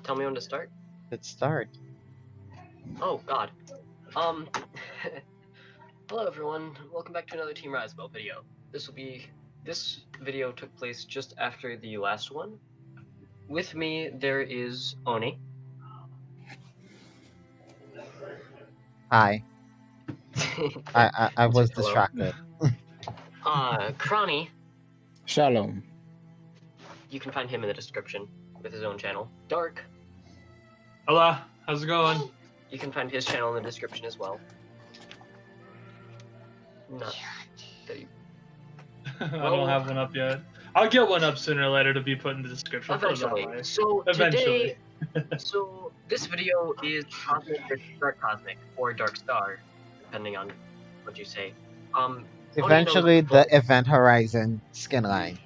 tell me when to start? Let's start. Oh God. Hello everyone. Welcome back to another Team Risebell video. This video took place just after the last one. With me there is Oni. Hi. I was Hello. distracted. Chrony. Shalom. You can find him in the description with his own channel. Dark. Hello, how's it going? You can find his channel in the description as well. Not that you... I don't have one up yet. I'll get one up sooner or later to be put in the description. Eventually. So Eventually. So this video is Cosmic versus Dark Cosmic, or Dark Star, depending on what you say. Eventually, the Event Horizon skin line.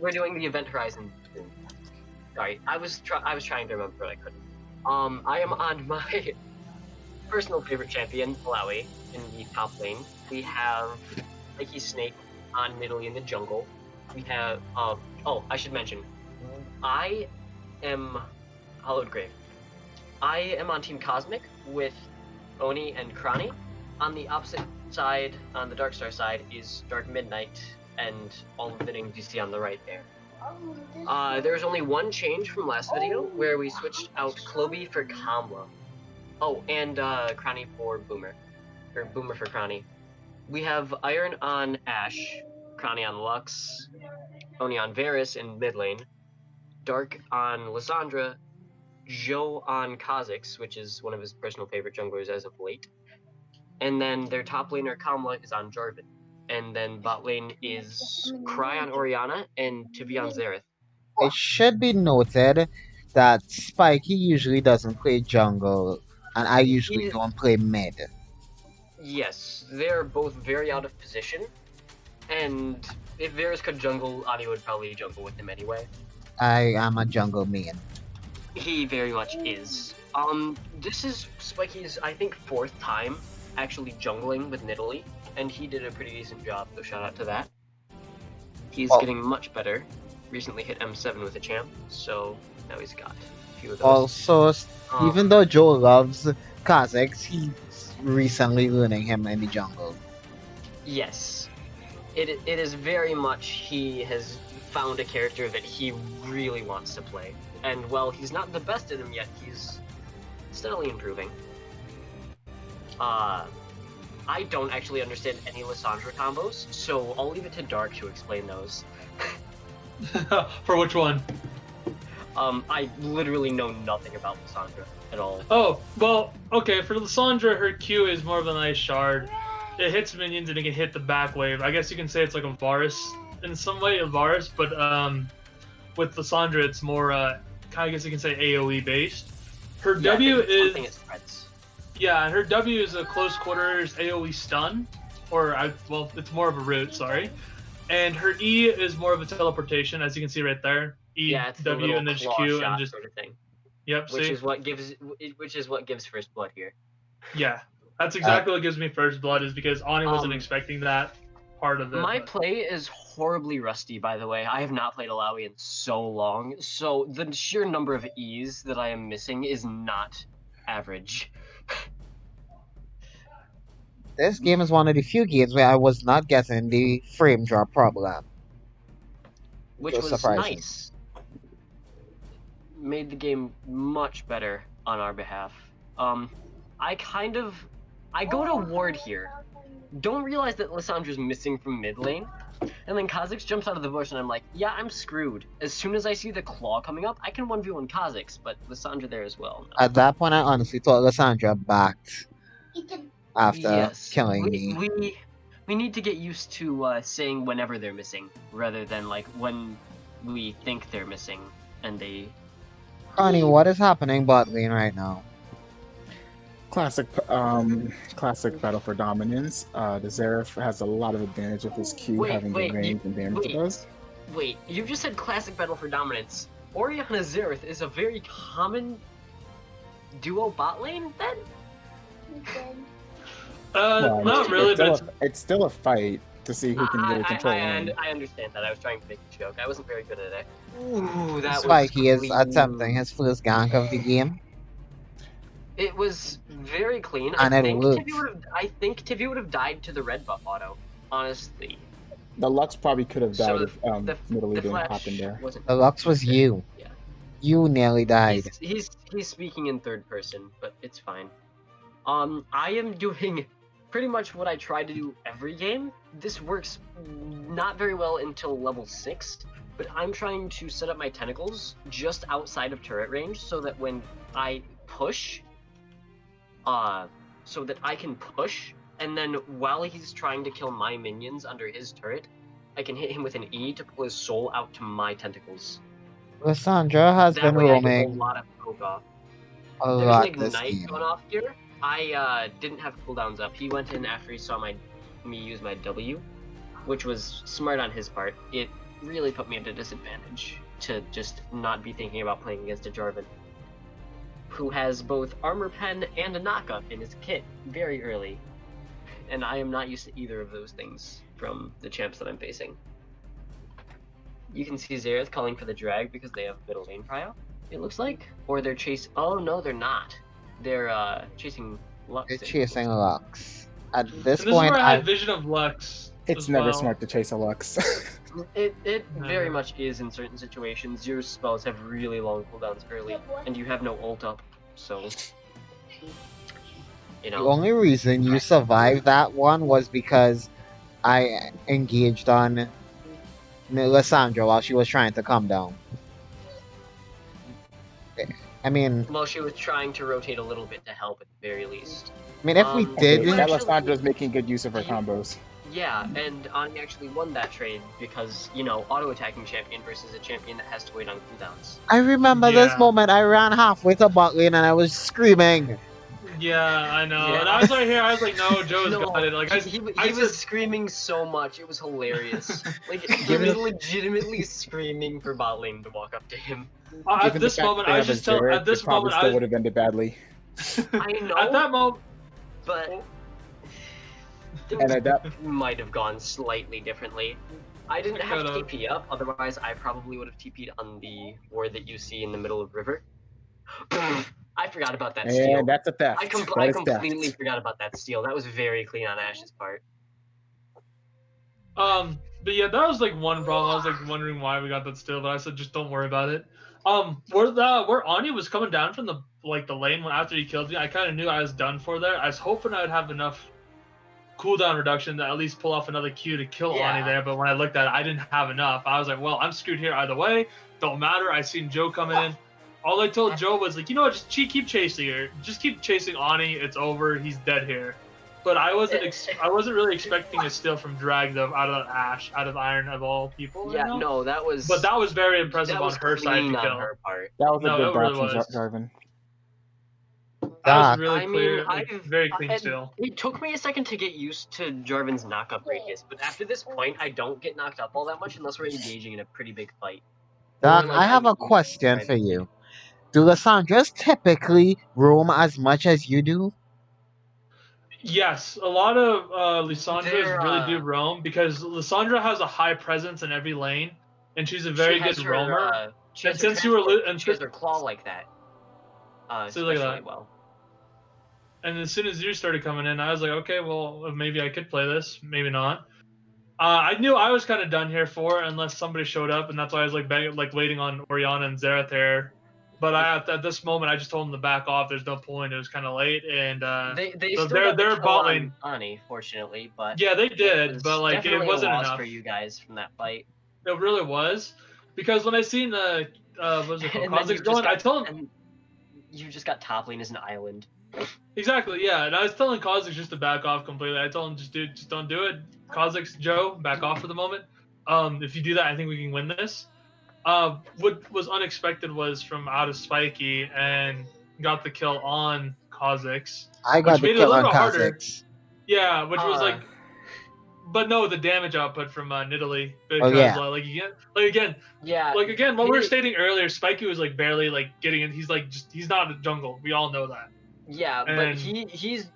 We're doing the Event Horizon. Sorry, I was trying to remember, but I couldn't. I am on my personal favorite champion, Malawi, in the top lane. We have Mikey Snake on Nidalee in the jungle. We have oh, I should mention, I am Hollowed Grave. I am on Team Cosmic with Oni and Chrony. On the opposite side, on the Darkstar side, is Dark Midnight and all of the names you see on the right there. There's only one change from last video, where we switched out Cloby for Kamla. Oh, and Chrony for Boomer. Or Boomer for Chrony. We have Iron on Ashe, Chrony on Lux, Oni on Varus in mid lane, Dark on Lissandra, Joe on Kha'Zix, which is one of his personal favorite junglers as of late. And then their top laner Kamla is on Jarvan. And then bot lane is Cry on Orianna and Tibi on Xerath. It should be noted that Spikey usually doesn't play jungle, and I usually don't play mid. Yes, they're both very out of position. And if Varus could jungle, Ani would probably jungle with him anyway. I am a jungle main. He very much is. This is Spikey's, I think, 4th time actually jungling with Nidalee, and he did a pretty decent job, so shout out to that. He's getting much better. Recently hit M7 with a champ, so now he's got a few of those. Also, even though Joe loves Kha'Zix, he's recently learning him in the jungle. Yes. It is very much he has found a character that he really wants to play. And while he's not the best at him yet, he's steadily improving. I don't actually understand any Lissandra combos, so I'll leave it to Dark to explain those. For which one? I literally know nothing about Lissandra at all. Oh, well, okay, for Lissandra, her Q is more of a nice shard. It hits minions and it can hit the back wave. I guess you can say it's like a Varus in some way, a Varus, but with Lissandra, it's more, I guess you can say AoE based. Her W is... It spreads. Yeah, and her W is a close quarters AoE stun, well, it's more of a root, sorry. And her E is more of a teleportation, as you can see right there. E, yeah, it's W, and then just Q, and just sort of thing. Yep. Which is what gives first blood here. Yeah, that's exactly what gives me first blood, is because Ani wasn't expecting that part of it. My play is horribly rusty, by the way. I have not played Alawi in so long, so the sheer number of E's that I am missing is not average. This game is one of the few games where I was not getting the frame drop problem. Which was surprising. Nice. Made the game much better on our behalf. I go to ward here. Don't realize that Lissandra's missing from mid lane. And then Kha'Zix jumps out of the bush and I'm like, yeah, I'm screwed. As soon as I see the claw coming up, I can 1v1 Kha'Zix, but Lissandra there as well. At that point, I honestly thought Lissandra backed after killing me. We need to get used to saying whenever they're missing, rather than like when we think they're missing and they... Connie, what is happening bot lane right now? Classic battle for dominance. The Xerath has a lot of advantage with his Q having the range and damage it does. Wait, you just said classic battle for dominance. Orianna Xerath is a very common duo bot lane, then? Not really, but it's still a fight. to see who can really control lane. I understand that. I was trying to make a joke. I wasn't very good at it. Ooh, that was Spiky is clean. attempting his first gank of the game, It was very clean. and it worked. I think Tiffy would have died to the red buff auto. Honestly, The Lux probably could have So died if Nidalee didn't flash hop in there. wasn't. The Lux was you. Yeah. You nearly died. He's speaking in third person, but it's fine. I am doing pretty much what I try to do every game. This works not very well until level 6, but I'm trying to set up my tentacles just outside of turret range so that when I push, so that I can push, and then while he's trying to kill my minions under his turret, I can hit him with an E to pull his soul out to my tentacles. Lissandra has That been way I get a roaming lot of poke off. a There's lot an this ignite game. going off here. I didn't have cooldowns up. He went in after he saw me use my W, which was smart on his part. It really put me at a disadvantage to just not be thinking about playing against a Jarvan, who has both armor pen and a knockup in his kit very early, and I am not used to either of those things from the champs that I'm facing. You can see Xerath calling for the drag because they have middle lane prio, it looks like, or they're chasing. Oh no, they're not. They're chasing Lux. They're chasing Lux. At this And this point, is where I had vision of Lux. It's as never well. smart to chase a Lux. It very much is in certain situations. Your spells have really long cooldowns early, and you have no ult up, so you the know. only reason you survived that one was because I engaged on Lissandra while she was trying to come down. I mean, Well, she was trying to rotate a little bit to help at the very least. if we Okay, did, that Lissandra's making good use of her combos. Yeah, and Ani actually won that trade because, you know, auto-attacking champion versus a champion that has to wait on cooldowns. I remember this Yeah. moment. I ran halfway to bot lane and I was screaming. Yeah, I know. Yeah. And I was right here. I was like, no, Joe's No, got it. Like he I was said- screaming so much, it was hilarious. Like, he was legitimately screaming for bot lane to walk up to him. at Given the this fact moment, that I they was have a just telling. Xerath, At this it probably moment, still would have ended badly. I know, at that moment, but And things at that, might have gone slightly differently. I didn't have Could've. TP up, otherwise I probably would have TP'd on the ward that you see in the middle of river. I forgot about that steal. and that's a theft. I That is completely theft. forgot about that steal. That was very clean on Ash's part. but yeah, that was like one problem. I was like wondering why we got that still, but I said just don't worry about it. Where Ani was coming down from the lane when after he killed me, I kind of knew I was done for there. I was hoping I would have enough cooldown reduction to at least pull off another Q to kill Yeah. Ani there, but when I looked at it, I didn't have enough. I was like, well, I'm screwed here either way. Don't matter. I seen Joe coming in. All I told Joe was like, you know what, just keep chasing her. Just keep chasing Ani. It's over. He's dead here. But I wasn't really expecting a steal from Drag though, out of Ash, out of Iron of all people. Yeah, you know? no, that was. But that was very impressive that on was her side clean to on kill. her part. That was a No, good it dodge really from was. Jarvan. That was Doc, really I clear, mean, like, very clean and steal. It took me a second to get used to Jarvan's knockup radius, but after this point, I don't get knocked up all that much unless we're engaging in a pretty big fight. Doc, Or, like, I have I'm a question trying for to- you. Do Lissandras typically roam as much as you do? Yes, a lot of Lissandras They're, really do roam because Lissandra has a high presence in every lane, and she's a very She has good her, roamer. she has And her since you were transport, li- and she has si- her claw like that. So look at Especially that. well. And as soon as you started coming in, I was like, okay, well, maybe I could play this, maybe not. I knew I was kind of done here for unless somebody showed up, and that's why I was like waiting on Oriana and Xerath there. But at this moment, I just told them to back off. There's no point. It was kind of late, and They so still they're got the kill bot on lane. Ani, fortunately, but Yeah, they it did, was but like it definitely wasn't a loss enough. for you guys from that fight. It really was, because when I seen the what was it called, And then you Kha'Zix going, I told him and you just got top lane as an island. exactly, yeah, and I was telling Kha'Zix just to back off completely. I told him just don't do it. Kha'Zix, Joe, back off for the moment. If you do that, I think we can win this. What was unexpected was from out of Spiky and got the kill on Kha'Zix. I got Which the made it a kill on little harder. Kha'Zix. Yeah, which was Uh, like, but no, the damage output from Nidalee because yeah. Yeah. Again, what we were he- stating earlier, Spiky was like barely like getting in. He's like he's not a jungle. We all know that. Yeah, but And- he's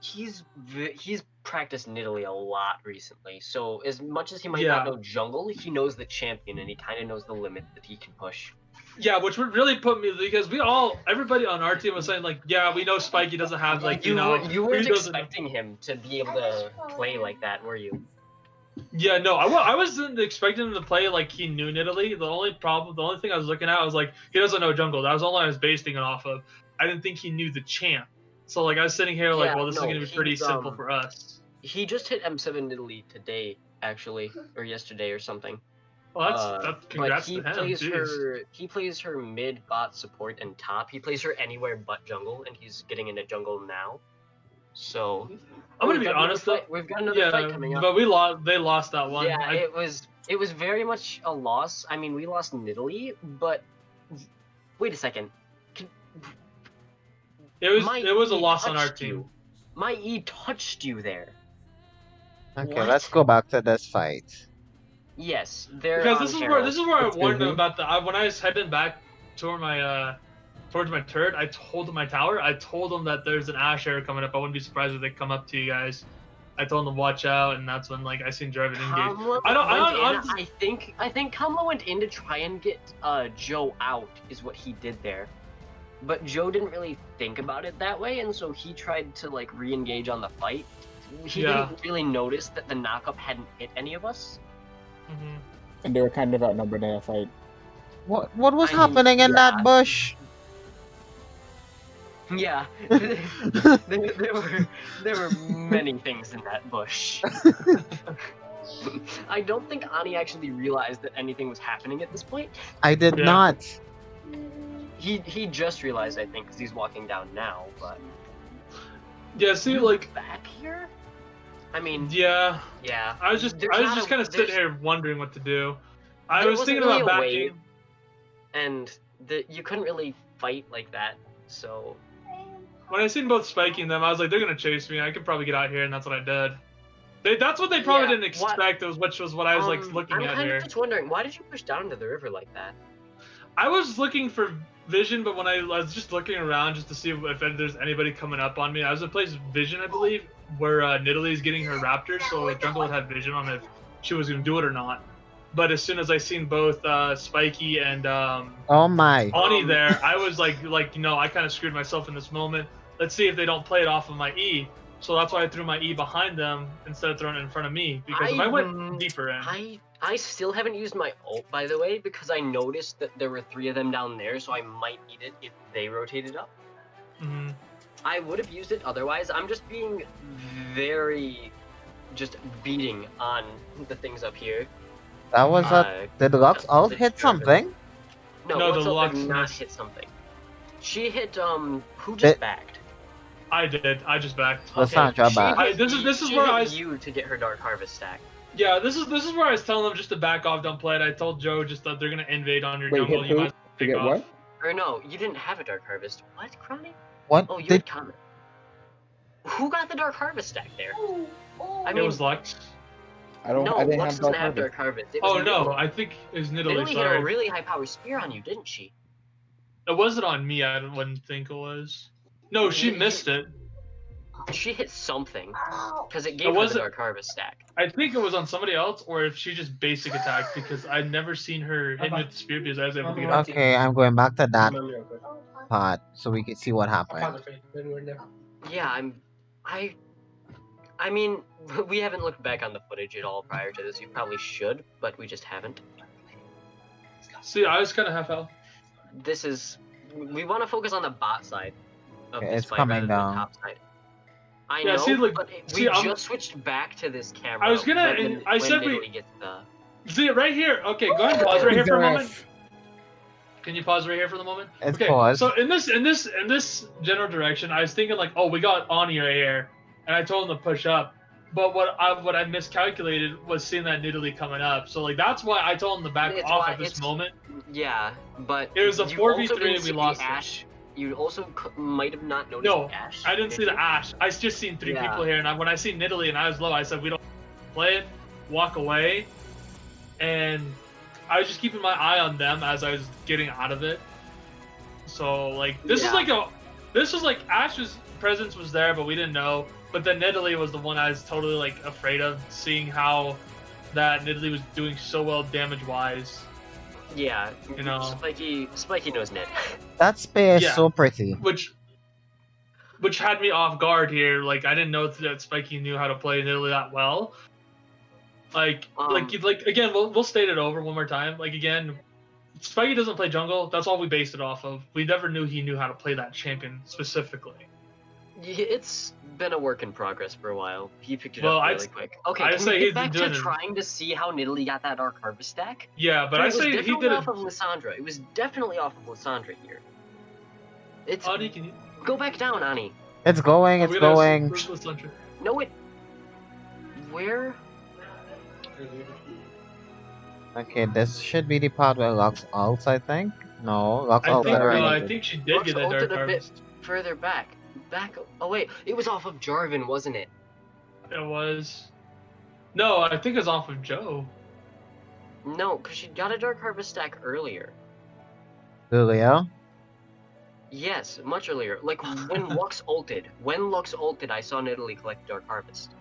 practiced Nidalee a lot recently, so as much as he might Yeah. not know jungle, he knows the champion and he kind of knows the limit that he can push. Yeah, which would really put me because everybody on our team was saying like, yeah, we know Spiky doesn't have like you weren't he doesn't- expecting him to be able to play like that, were you? Yeah, no, I wasn't expecting him to play like he knew Nidalee. The only thing I was looking at was like he doesn't know jungle. That was all I was basing it off of. I didn't think he knew the champ. So like I was sitting here like, Yeah, well, this is no, gonna be pretty he's, simple for us. He just hit M7 Nidalee today, actually, or yesterday or something. Well, that's congrats but he to him. plays Jeez. he plays her mid, bot, support, and top. He plays her anywhere but jungle, and he's getting into jungle now. So I'm gonna be honest though. We've got another fight coming up. But they lost that one. Yeah, it was very much a loss. I mean, we lost Nidalee, but wait a second. It was a loss on our touched team. you. My E touched you there. Okay, What? let's go back to this fight. Yes, there. Because this is where I warned him me. about when I was heading back toward my towards my turret. I told him my tower. I told him that there's an Ash era coming up. I wouldn't be surprised if they come up to you guys. I told him to watch out, and that's when like I seen Jarvan engage. I think Kamla went in to try and get Joe out is what he did there. But Joe didn't really think about it that way, and so he tried to like re-engage on the fight. He didn't really notice that the knockup hadn't hit any of us. Mm-hmm. And they were kind of outnumbered in that fight. What was happening in that bush? Yeah, there were many things in that bush. I don't think Ani actually realized that anything was happening at this point. I did not. He just realized, I think, because he's walking down now. But yeah, see, like back here. I mean, yeah. I was just kind of sitting here wondering what to do. I was thinking about backing, and you couldn't really fight like that. So when I seen both spiking them, I was like, they're gonna chase me. I could probably get out here, and that's what I did. That's what they probably didn't expect. Which was what I was like looking at here. I'm kind of just wondering, why did you push down into the river like that? I was looking for vision, but when I was just looking around just to see if there's anybody coming up on me, I was in place vision, I believe, where Nidalee is getting her raptors, so jungle would have vision on if she was gonna do it or not. But as soon as I seen both Spiky and oh my Ani there, I was like I kind of screwed myself in this moment. Let's see if they don't play it off of my E. So that's why I threw my E behind them instead of throwing it in front of me, because if I went deeper in. I still haven't used my ult, by the way, because I noticed that there were 3 of them down there, so I might need it if they rotated up. Mm-hmm. I would have used it otherwise. I'm just being very beating on the things up here. That was did Lux ult hit something? No, the Lux did not hit something. She hit who just backed? I did. I just backed. Lysandra backed. This is where I you to get her Dark Harvest stack. Yeah, this is where I was telling them just to back off, don't play it. I told Joe just that they're gonna invade on your jungle. You might pick off. What? Or no, you didn't have a Dark Harvest. What, Crony? What? Oh, you had comment. Who got the Dark Harvest stack there? I mean, it was Lux. I didn't Lux have doesn't have Dark Harvest. Oh no, I think it was Nidalee. Nidalee hit a really high power spear on you, didn't she? It wasn't on me. I wouldn't think it was. No, she missed it. She hit something because it gave her the Dark Harvest stack. I think it was on somebody else, or if she just basic attacked, because I'd never seen her hit with the spear because I was able to get out. Okay, I'm going back to that part so we can see what happened. Yeah, I mean, we haven't looked back on the footage at all prior to this. You probably should, but we just haven't. See, I was kind of half health. We want to focus on the bot side of this it's fight coming rather down. than the top side. I know, but we just switched back to this camera. I was gonna, I said see right here. Okay, go ahead and pause right here for a moment. Can you pause right here for the moment? Okay. Pause. So in this general direction, I was thinking like, oh, we got Ani right here, and I told him to push up. But what I miscalculated was seeing that Nidalee coming up. So like that's why I told him to back off at this moment. Yeah, but it was a 4v3 we lost. Ash. You also might have not noticed the Ash. I didn't see the Ash. I just seen 3 people here, and when I seen Nidalee and I was low, I said we don't play it, walk away, and I was just keeping my eye on them as I was getting out of it. So like this was like Ash's presence was there, but we didn't know. But then Nidalee was the one I was totally like afraid of, seeing how that Nidalee was doing so well damage wise. Yeah, You know. Spiky knows Nid. That spear is Yeah. so pretty. Which had me off guard here. Like I didn't know that Spiky knew how to play Nidalee that well. Like again, we'll state it over one more time. Like again, Spiky doesn't play jungle. That's all we based it off of. We never knew he knew how to play that champion specifically. It's been a work in progress for a while. He picked it Well, up really quick. Okay, I'd can say we he's get back been to doing it. trying to see how Nidalee got that Dark Harvest stack? Yeah, but it I was say he definitely did it. off of Lissandra. It was definitely off of Lissandra here. It's Ani, can you? go back down, Ani. It's going, it's going. No, it. Where? Okay, this should be the part where Lux ults, I think. No, Lux ulted already. I think she did get that Dark ulted a Harvest. bit further back. Oh wait, it was off of Jarvan, wasn't it? It was. No, I think it was off of Joe. No, because she got a Dark Harvest stack earlier. Julio? Yes, much earlier. Like when Lux ulted. When Lux ulted, I saw Nidalee collect Dark Harvest.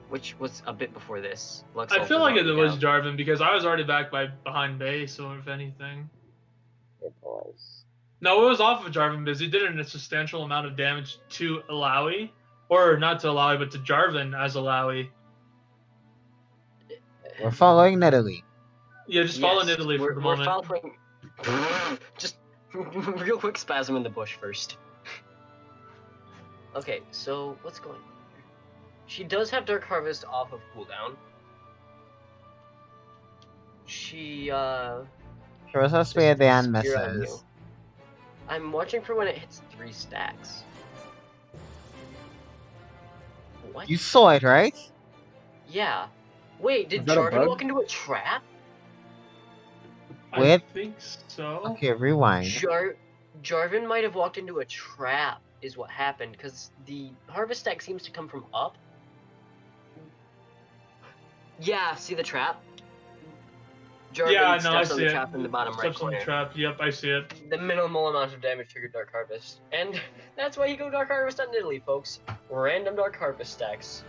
Which was a bit before this. Lux I feel ulted like it already was down. Jarvan because I was already back behind base, so if anything. It was. No, it was off of Jarvan because he did a substantial amount of damage to Alawi. Or not to Alawi, but to Jarvan as Alawi. We're following Nidalee. Yeah, just follow Nidalee for the moment. We're following... Just real quick spasm in the bush first. Okay, so what's going on? She does have Dark Harvest off of cooldown. She Throws her spear there and spear on you. misses. I'm watching for when it hits 3 stacks. What? You saw it, right? Yeah. Wait, did Is that a Jarvan bug? walk into a trap? I Wait. think so. Okay, rewind. Jarvan might have walked into a trap, is what happened, because the harvest stack seems to come from up. Yeah, see the trap? Jarvan Yeah, no, I steps on see the it. trap in the bottom right Steps on the corner. trap. Yep, I see it. The minimal amount of damage triggered Dark Harvest. And that's why you go Dark Harvest on Nidalee, folks. Random Dark Harvest stacks.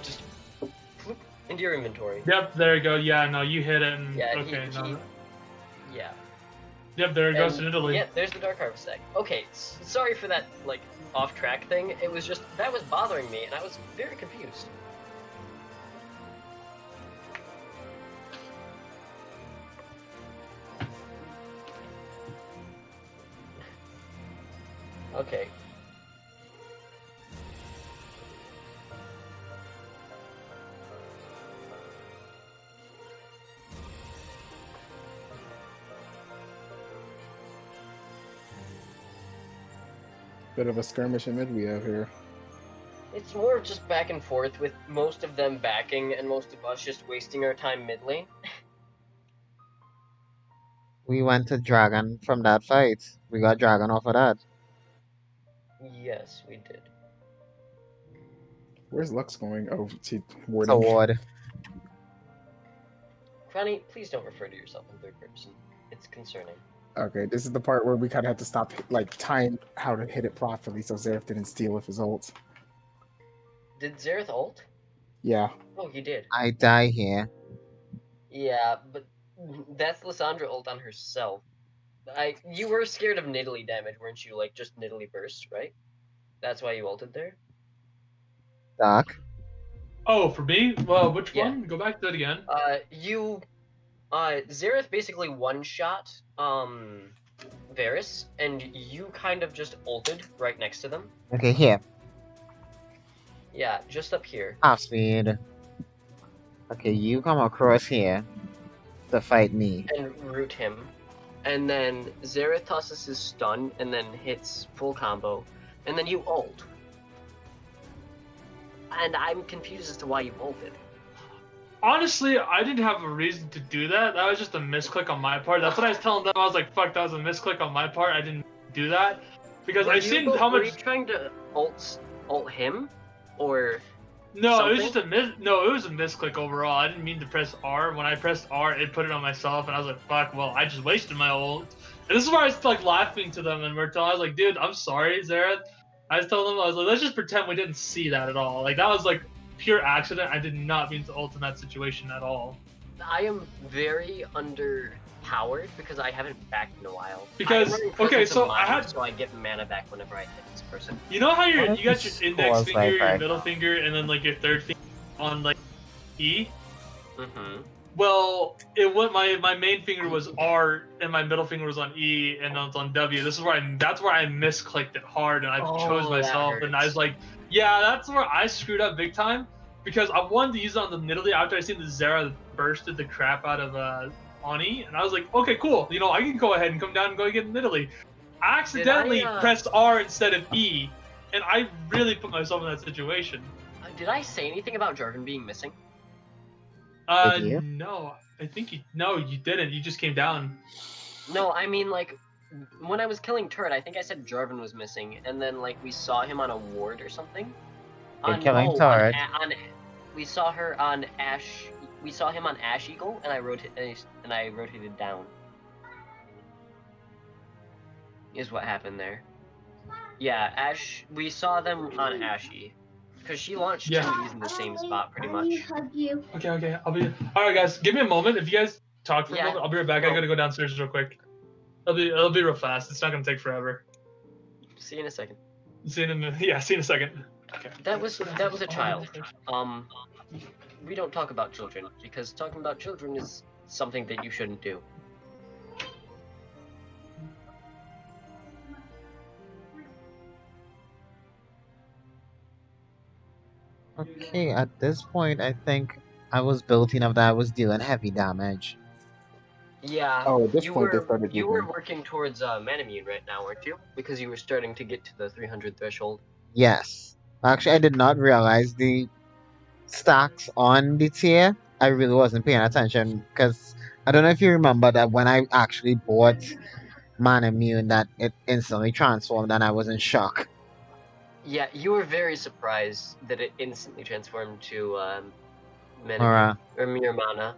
Just floop into your inventory. Yep, there you go. Yeah, no, you hit it. And, Yeah, okay, no. yeah. Yep, there it goes to Nidalee. Yeah, there's the Dark Harvest stack. Okay, sorry for that, like, off-track thing. It was just, that was bothering me, and I was very confused. Okay. Bit of a skirmish in mid we have here. It's more just back and forth with most of them backing and most of us just wasting our time mid lane. We went to Dragon from that fight. We got Dragon off of that. Yes, we did. Where's Lux going? Oh, he It's a warding. ward. Crony, please don't refer to yourself in third person. It's concerning. Okay, this is the part where we kind of have to stop, like, time how to hit it properly so Xerath didn't steal with his ult. Did Xerath ult? Yeah. Oh, he did. I die here. Yeah, but that's Lissandra ult on herself. You were scared of Nidalee damage, weren't you? Like, just Nidalee burst, right? That's why you ulted there? Doc. Oh, for me? Well, which Yeah. one? Go back to that again. Xerath basically one-shot, Varus, and you kind of just ulted right next to them. Okay, here. Yeah, just up here. Half speed. Okay, you come across here to fight me. And root him. And then Xerath tosses his stun, and then hits full combo. And then you ult. And I'm confused as to why you ulted. Honestly, I didn't have a reason to do that. That was just a misclick on my part. That's what I was telling them. I was like, fuck, that was a misclick on my part. I didn't do that. Because I seen how Were much... you trying to ult him? Or... No, it was something? just it was a misclick overall. I didn't mean to press R. When I pressed R, it put it on myself, and I was like, "Fuck! Well, I just wasted my ult." And this is where I was like laughing to them, and I was like, "Dude, I'm sorry, Xerath. I just told him, I was like, let's just pretend we didn't see that at all. Like that was like pure accident. I did not mean to ult in that situation at all. I am very underpowered because I haven't backed in a while. Because I am running okay, Presence so of I Mind, had so I get mana back whenever I hit this person. you know how you What got is your the index scores finger, like your right middle now? finger, and then like your third finger on like E. Mm-hmm. Well, it went my main finger was R and my middle finger was on E and it's on W. This is where that's where I misclicked it hard and I chose Oh, that myself and I was hurts. like, yeah, that's where I screwed up big time because I wanted to use it on the Nidalee after I seen the Zera bursted the crap out of Ani and I was like, okay, cool, you know, I can go ahead and come down and go get Nidalee. I accidentally pressed R instead of E and I really put myself in that situation. Did I say anything about Jarvan being missing? Did you? No, I think you didn't. You just came down. No, I mean like when I was killing Turret, I think I said Jarvan was missing, and then like we saw him on a ward or something. You're killing turret. We saw her on Ash. We saw him on Ash Eagle, and I rotated down. Is what happened there. Yeah, Ash. We saw them on Ashy, because she launched Yeah. two E's in the same spot pretty much. Okay. I'll be. All right, guys. Give me a moment. If you guys talk for a Yeah, moment, I'll be right back. I no. gotta go downstairs real quick. It'll be real fast. It's not gonna take forever. See you in a second. See you in a minute. Yeah, see you in a second. Okay. That was a child. We don't talk about children because talking about children is something that you shouldn't do. Okay, at this point, I think I was built enough that I was dealing heavy damage. Yeah. Oh, at this point, they started you were moving. working towards Manamune right now, weren't you? Because you were starting to get to the 300 threshold. Yes. Actually, I did not realize the stacks on the tier. I really wasn't paying attention because I don't know if you remember that when I actually bought Mana Immune that it instantly transformed and I was in shock. Yeah, you were very surprised that it instantly transformed to Manamune Alright. or Miramana.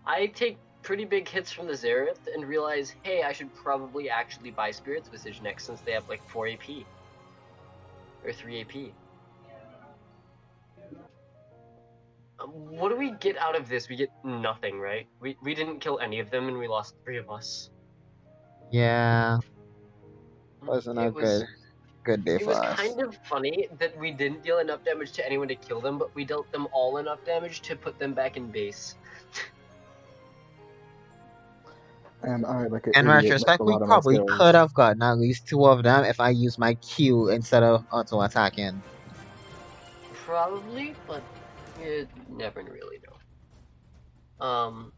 I take pretty big hits from the Xerath and realize, hey, I should probably actually buy Spirit's Visage next since they have like 4 AP. Or 3 AP. What do we get out of this? We get nothing, right? We didn't kill any of them and we lost 3 of us. Yeah. Wasn't a It was good day It for was us. kind of funny that we didn't deal enough damage to anyone to kill them, but we dealt them all enough damage to put them back in base. And I, like an In idiot, missed retrospect, a we lot of my probably skills. could have gotten at least 2 of them if I used my Q instead of auto attacking. Probably, but you never really know.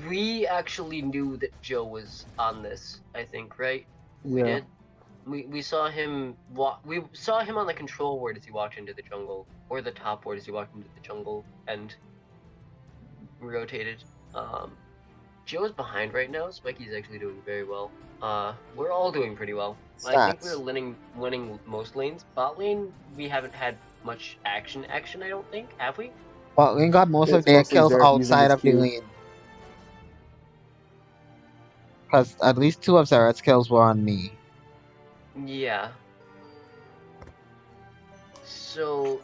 We actually knew that Joe was on this, I think, right? Yeah. We did. We saw him we saw him on the control ward as he walked into the jungle, or the top ward as he walked into the jungle, and rotated. Joe's behind right now. Spiky's actually doing very well. We're all doing pretty well. Stats. I think we're winning most lanes. Bot lane, we haven't had much action. I don't think. Have we? But we got most of It's their mostly kills Xerath using outside his of the Q. lane. Because at least 2 of Zerath's kills were on me. Yeah. So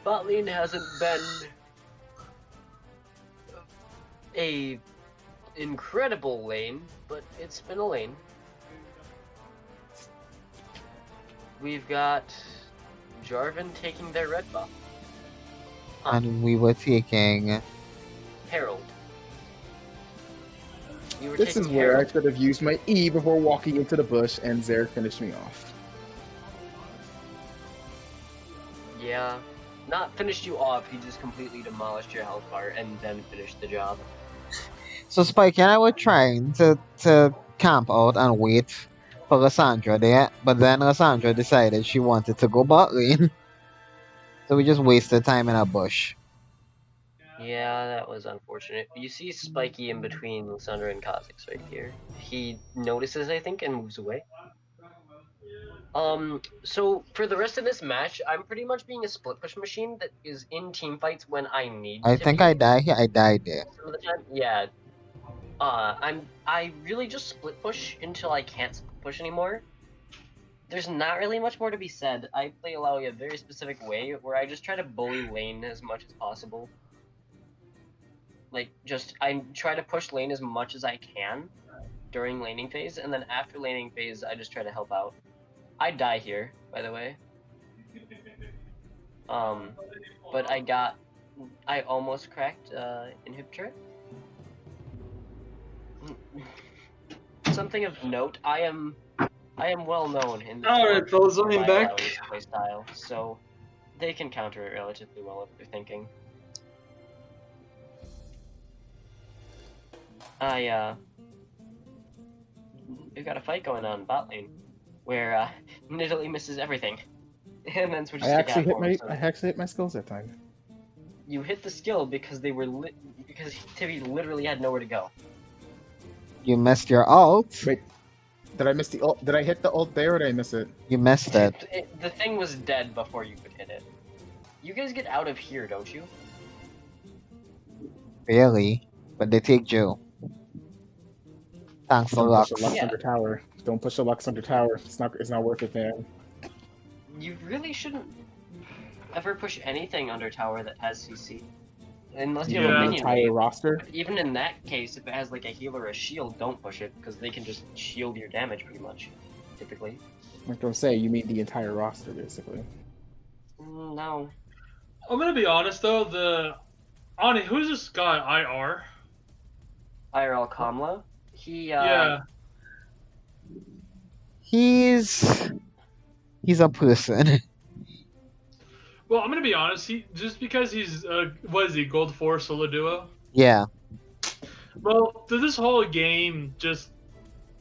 bot lane hasn't been a incredible lane, but it's been a lane. We've got Jarvan taking their red buff. And we were taking... Herald. You were This taking is where I Herald. should have used my E before walking into the bush, and Zare finished me off. Yeah. Not finished you off, he just completely demolished your health bar and then finished the job. So Spike and I were trying to camp out and wait for Lysandra there, but then Lysandra decided she wanted to go bot lane. So we just wasted time in a bush. Yeah, that was unfortunate. You see Spiky in between Lysandra and Kha'Zix right here. He notices, I think, and moves away. So for the rest of this match, I'm pretty much being a split push machine that is in team fights when I need I to think I be. die here. I died there. Some of the time, yeah. I really just split push until I can't split push anymore. There's not really much more to be said. I play Alawi a very specific way where I just try to bully lane as much as possible. Like, I try to push lane as much as I can during laning phase, and then after laning phase, I just try to help out. I die here, by the way. But I almost cracked inhibitor. Something of note, I am well known in the Alright, fellas, for I'm my back. Alawi's playstyle, so they can counter it relatively well if they're thinking. We've got a fight going on bot lane where Nidalee misses everything and then switches to Catform. So I actually hit my skills that time. you hit the skill because because Tibi literally had nowhere to go. You missed your ult. Wait, did I miss the ult? Did I hit the ult there or did I miss it? You missed it. The thing was dead before you could hit it. You guys get out of here, don't you? Really? But they take Joe. Thanks for Don't Lux. push the Lux Yeah. under tower. Don't push the Lux under tower. It's not worth it, man. You really shouldn't ever push anything under tower that has CC. Unless you have Yeah. a The minion entire wave. roster. Even in that case, if it has like a heal or a shield, don't push it, because they can just shield your damage pretty much, typically. Like I was saying, you mean the entire roster, basically. No. I'm gonna be honest though, Ani, who's this guy, IR? IRL Kamla. He, Yeah. He's a person. Well, I'm gonna be honest, just because he's, what is he, Gold 4 solo duo? Yeah. Well, through this whole game,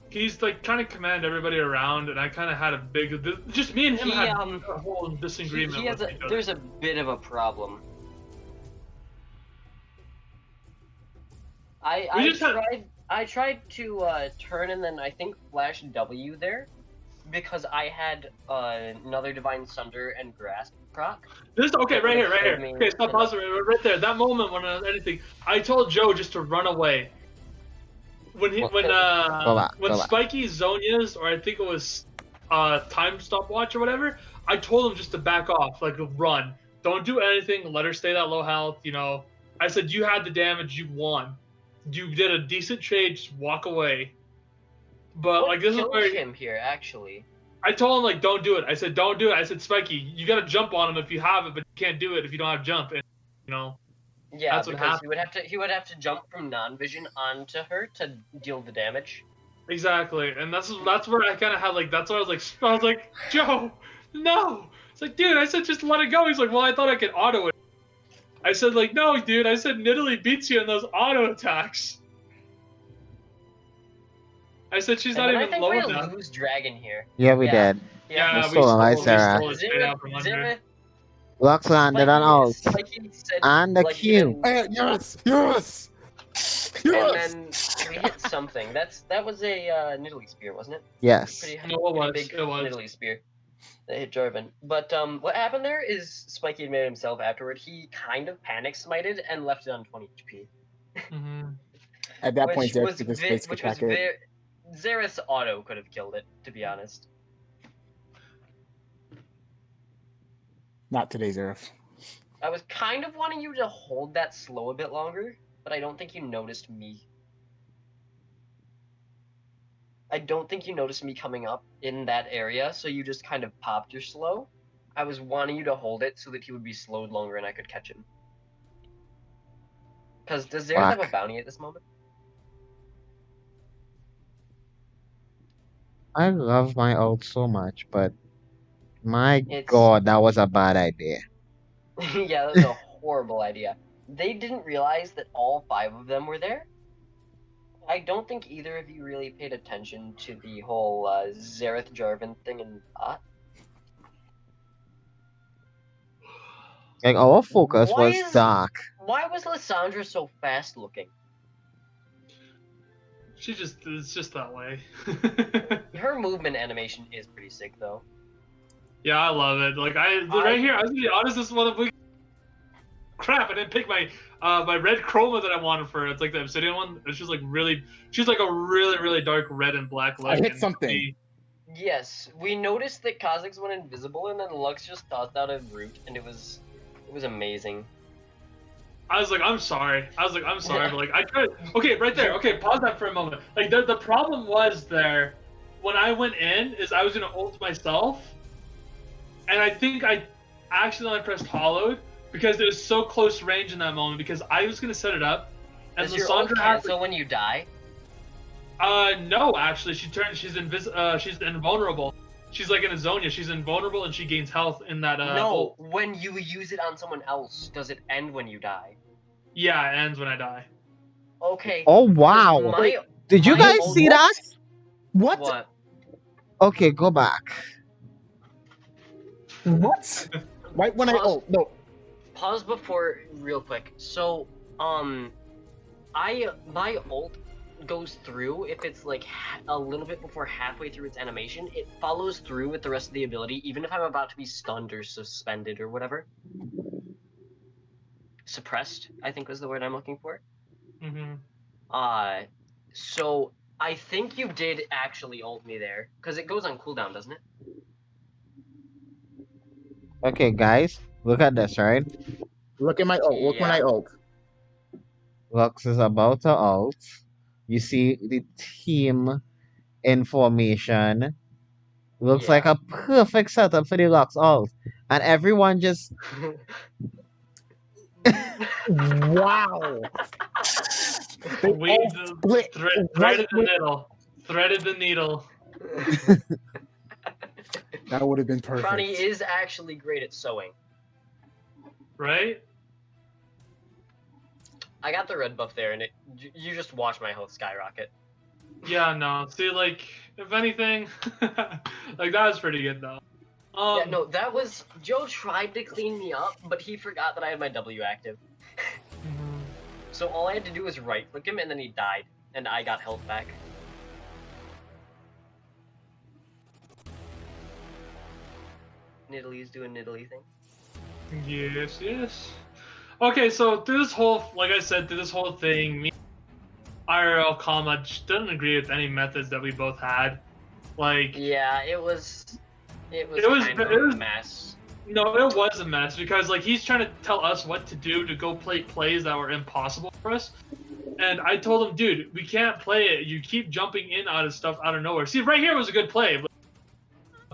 he's like kind of command everybody around, and I kind of had just me and him He, had a whole disagreement he has with each other. there's a bit of a problem. I tried to turn and then I think flash W there because I had another Divine Sunder and Grasp proc. Okay, right here. Me Okay, stop, pause right there. That moment when anything, I told Joe just to run away. When Go back. Spiky Zonia's, or I think it was time stopwatch or whatever, I told him just to back off, like run. Don't do anything. Let her stay that low health. You know, I said you had the damage, you won. You did a decent trade. Just walk away. But like this is where him here actually. I told him like don't do it. I said don't do it. I said Spiky, you gotta jump on him if you have it, but you can't do it if you don't have jump. And you know. Yeah, that's what because happened. he would have to jump from non-vision onto her to deal the damage. Exactly, and that's where I kind of had like that's where I was like Joe, no. It's like, dude, I said just let it go. He's like, well, I thought I could auto it. I said like, no, dude. I said Nidalee beats you in those auto attacks. I said she's not even low enough. I think we lose Dragon here. Yeah, we did. Yeah, we stole him, Sarah. Stole it straight out from under. Lux landed on ult. And the like, Q. Yes! And then we hit something. That was a Nidalee spear, wasn't it? Yes. Pretty No, it was. big It was. Nidalee spear. That hit Jarvan. But what happened there is Spiky admitted himself afterward. He kind of panic smited and left it on 20 HP. Mm-hmm. At that point, Xerath's auto could have killed it, to be honest. Not today, Xerath. I was kind of wanting you to hold that slow a bit longer, but I don't think you noticed me. I don't think you noticed me coming up in that area, so you just kind of popped your slow. I was wanting you to hold it so that he would be slowed longer and I could catch him. Because does Xerath have a bounty at this moment? I love my ult so much, but my god, that was a bad idea. Yeah, that was a horrible idea. They didn't realize that all 5 of them were there. I don't think either of you really paid attention to the whole Xerath Jarvan thing in bot. Like, our focus was dark. Why was Lissandra so fast looking? It's just that way. Her movement animation is pretty sick, though. Yeah, I love it. Like right here, I was gonna be honest. This motherfucker. Crap! I didn't pick my my red chroma that I wanted for her. It's like the obsidian one. It's just like really. She's like a really dark red and black look. I hit and something. Yes, we noticed that Kha'Zix went invisible, and then Lux just tossed out a root, and it was amazing. I was like, I'm sorry. But like, I tried. Okay, right there. Okay, pause that for a moment. Like, the problem was there when I went in is I was gonna ult myself, and I think I accidentally pressed hollowed because it was so close range in that moment because I was gonna set it up, and Does your ult Lysandra cancel when you die? No, actually, she's invulnerable. She's like in a Zonia. She's invulnerable and she gains health in that. No, when you use it on someone else, does it end when you die? Yeah, it ends when I die. Okay. Oh wow! Did you guys see that? What? Okay, go back. What? Right when no. Pause before real quick. So, my ult goes through if it's like a little bit before halfway through its animation. It follows through with the rest of the ability, even if I'm about to be stunned or suspended or whatever. Suppressed, I think was the word I'm looking for. So I think you did actually ult me there, because it goes on cooldown, doesn't it? Okay, guys, look at this, right? Look at my ult. Look when I ult. Lux is about to ult. You see the team information. Looks like a perfect setup for the Lux ult. And everyone just... Wow. We threaded the needle. Threaded the needle. That would have been perfect. Chrony is actually great at sewing. Right? I got the red buff there, and you just watch my health skyrocket. Yeah, no. See, like, if anything, like, that was pretty good, though. Yeah, no, that was... Joe tried to clean me up, but he forgot that I had my W active. So all I had to do was right-click him, and then he died, and I got health back. Nidalee is doing Nidalee thing. Yes. Okay, so through this whole, like I said, through this whole thing, me, IRL, comma, didn't agree with any methods that we both had. Like, yeah, it was kind of a mess. No, it was a mess because like he's trying to tell us what to do to go play plays that were impossible for us. And I told him, dude, we can't play it. You keep jumping in out of stuff out of nowhere. See, right here was a good play.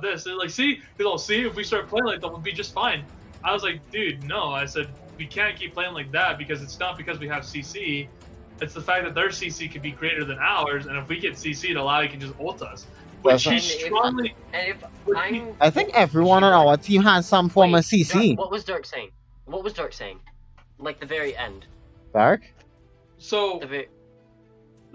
This, like, see, if we start playing like that, we'll be just fine. I was like, dude, no. I said, we can't keep playing like that because it's not because we have CC. It's the fact that their CC could be greater than ours, and if we get CC'd, Alawi can just ult us. Which he strongly... I think everyone on our team has some form of CC. What was Dark saying? Like the very end. Dark? So...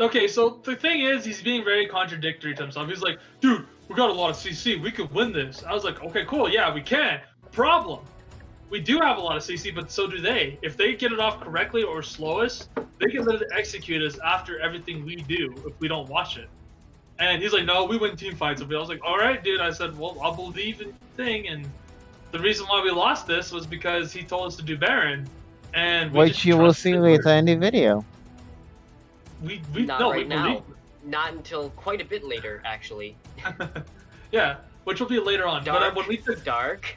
Okay, so the thing is, he's being very contradictory to himself. He's like, dude, we got a lot of CC. We could win this. I was like, okay, cool. Yeah, we can. Problem. We do have a lot of CC, but so do they. If they get it off correctly or slow us, they can literally execute us after everything we do if we don't watch it. And he's like, no, we win team fights. I was like, all right, dude. I said, well, I'll believe in the thing. And the reason why we lost this was because he told us to do Baron. And which you will see later in the video. Not until quite a bit later, actually. Yeah, which will be later on. Dark, but when we said Dark,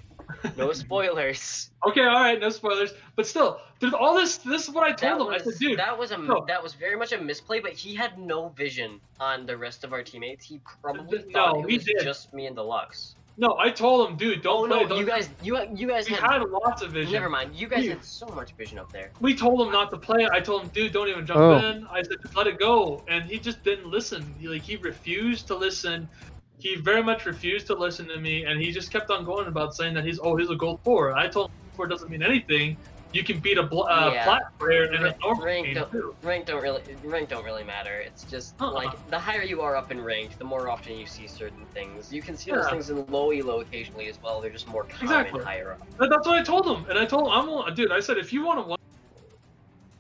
no spoilers. Okay, all right, no spoilers. But still, there's all this. This is what I told him. I said, dude, that was very much a misplay. But he had no vision on the rest of our teammates. He probably thought it was just me and Deluxe. No, I told him, dude, don't play. No, you guys had lots of vision. Never mind, you guys had so much vision up there. We told him not to play. I told him, dude, don't even jump in. I said, just let it go, and he just didn't listen. He refused to listen. He very much refused to listen to me, and he just kept on going about saying that he's a gold 4. I told him 4 doesn't mean anything. You can beat a plat player in a normal game too. Rank don't really matter. It's just like the higher you are up in rank, the more often you see certain things. You can see those things in low elo occasionally as well. They're just more common higher up. That's what I told him, and I told him, dude. I said, if you want to one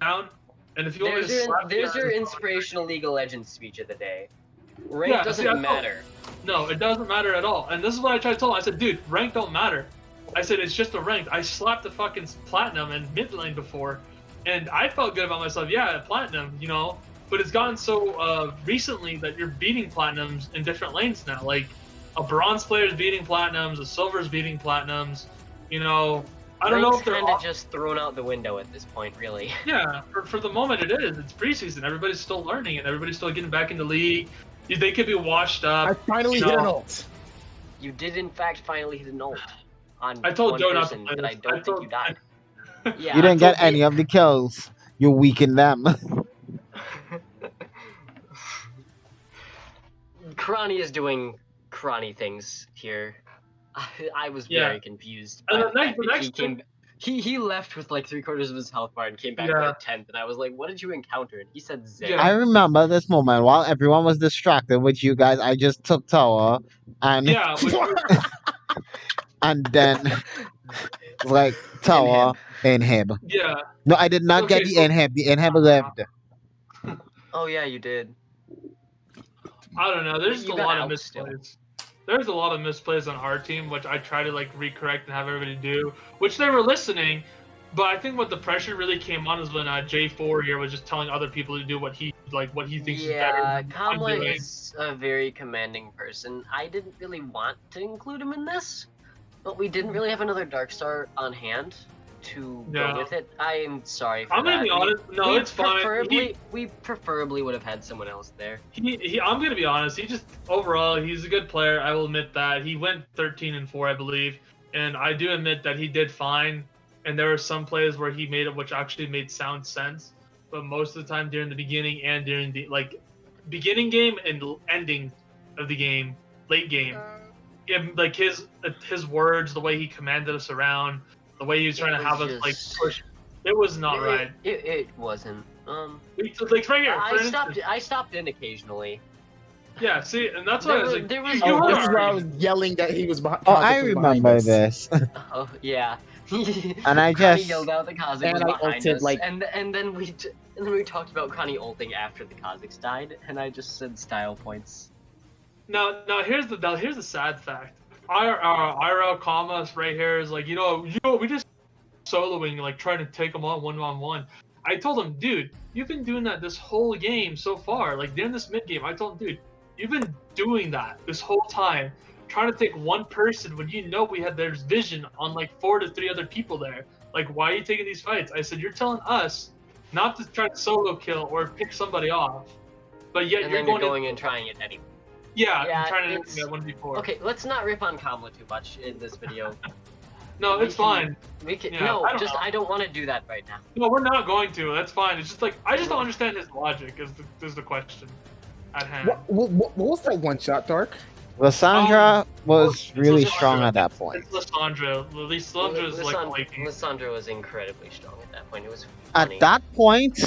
down, and if you want to slap there's your inspirational League of Legends speech of the day. Rank see, doesn't matter. No, it doesn't matter at all. And this is what I tried to tell him. I said, dude, rank don't matter. I said, it's just a rank. I slapped the fucking platinum in mid lane before, and I felt good about myself. Yeah, platinum, you know. But it's gotten so recently that you're beating platinums in different lanes now. Like, a bronze player is beating platinums, a silver is beating platinums. You know, I don't know if they're kind of just thrown out the window at this point, really. Yeah, for the moment it is. It's preseason. Everybody's still learning, and everybody's still getting back into league. They could be washed up. I finally hit an ult. You did, in fact, finally hit an ult on I told one Joe not to person play that I this. don't think you died. Yeah, You didn't get any of the kills. You weakened them. Crony is doing Crony things here. I was very confused. And by the next thing, he left with like 3/4 of his health bar and came back with like 10th, and I was like, "What did you encounter?" And he said, "Zed." Yeah. I remember this moment while everyone was distracted with you guys. I just took tower and and then like tower inhib. Yeah. No, I did not get Okay, the so- inhib. The inhib lived. Oh yeah, you did. I don't know. There's You a got lot of out still. misplays. There's a lot of misplays on our team, which I try to like recorrect and have everybody do, which they were listening. But I think what the pressure really came on is when J4 here was just telling other people to do what he thinks is better. Yeah, than I'm Kamla doing. is a very commanding person. I didn't really want to include him in this, but we didn't really have another Dark Star on hand to go with it. I am sorry for I'm that. gonna be honest. No, it's fine. We preferably would have had someone else there. I'm gonna be honest. He just overall he's a good player. I will admit that he went 13-4, I believe, and I do admit that he did fine. And there were some plays where he made it, which actually made sound sense. But most of the time during the beginning and during the beginning game and ending of the game, late game, like his words, the way he commanded us around, the way he was trying to have us like push, it was not right. It wasn't. Like right here. I stopped in occasionally. Yeah, see, and that's why I was like, this is where I was yelling that he was behind. Oh, I remember this. Oh yeah. And I Connie just yelled out the Kha'Zix was I behind ulted, us, like- and then we talked about Connie ulting after the Kha'Zix died, and I just said style points. Now here's the sad fact. Our IRL commas right here is like, you know, we just soloing, like trying to take them on one. I told him, dude, you've been doing that this whole game so far. Like during this mid game, I told him, dude, you've been doing that this whole time, trying to take one person when you know there's vision on like 4 to 3 other people there. Like, why are you taking these fights? I said, you're telling us not to try to solo kill or pick somebody off, but yet you're going and trying it anyway. Yeah, I'm trying to get 1v4. Okay, let's not rip on Kamla too much in this video. No, it's fine. We can. Yeah, no, I don't want to do that right now. No, we're not going to. That's fine. It's just like I just don't understand his logic. Is the question at hand. What was that one shot, Dark? Lissandra was really Lissandra. strong at that point. It's Lissandra. Lissandra is like Lissandra was incredibly strong at that point. It was At funny. that point,